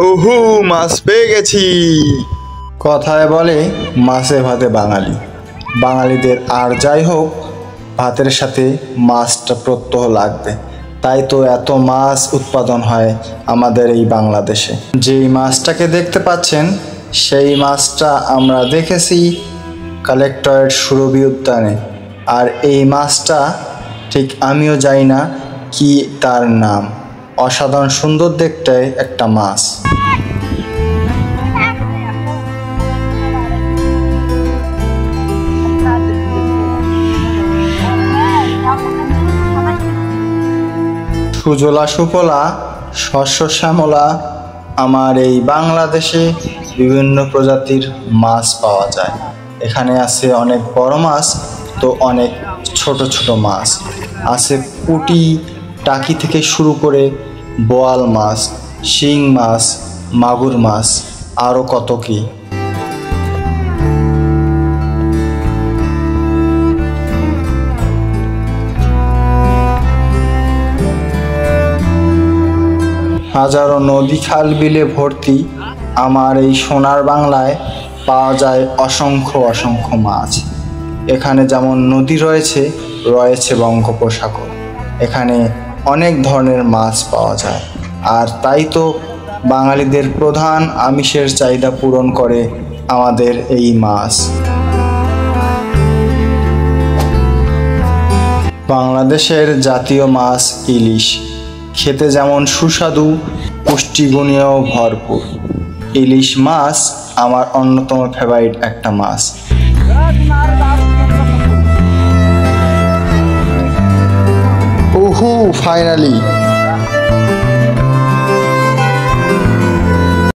ওহু, মাছ পেয়ে গেছি। কথায় বলে মাছে ভাতে বাঙালি। বাঙালিদের আর যাই হোক, ভাতের সাথে মাছটা প্রত্যহ লাগবে। তাই তো এত মাছ উৎপাদন হয় আমাদের এই বাংলাদেশে। যেই মাছটাকে দেখতে পাচ্ছেন সেই মাছটা আমরা দেখেছি কালেক্টরেট সুরভি উদ্যানে। আর এই মাছটা ঠিক আমিও জানি না কি তার নাম। অসাধারণ সুন্দর দেখতে একটা মাছ। সুজলা সুফলা শস্য শ্যামলা আমার এই বাংলাদেশে বিভিন্ন প্রজাতির মাছ পাওয়া যায়। এখানে আছে অনেক বড় মাছ, তো অনেক ছোট ছোট মাছ আছে। পুঁটি, টাকি থেকে শুরু করে বোয়াল মাছ, শিং মাছ, মাগুর মাছ, আরও কত কি। হাজারো নদী খাল বিলে ভর্তি আমার এই সোনার বাংলায় পাওয়া যায় অসংখ্য অসংখ্য মাছ। এখানে যেমন নদী রয়েছে, রয়েছে বঙ্গোপসাগর। এখানে অনেক ধরনের মাছ পাওয়া যায়। আর তাই তো বাঙালিদের প্রধান আমিষের চাহিদা পূরণ করে আমাদের এই মাছ। বাংলাদেশের জাতীয় মাছ ইলিশ। খেতে যেমন সুস্বাদু, পুষ্টিগুণেও ভরপুর। ইলিশ মাছ আমার অন্যতম ফেভারিট একটা মাছ। ওহু, ফাইনালি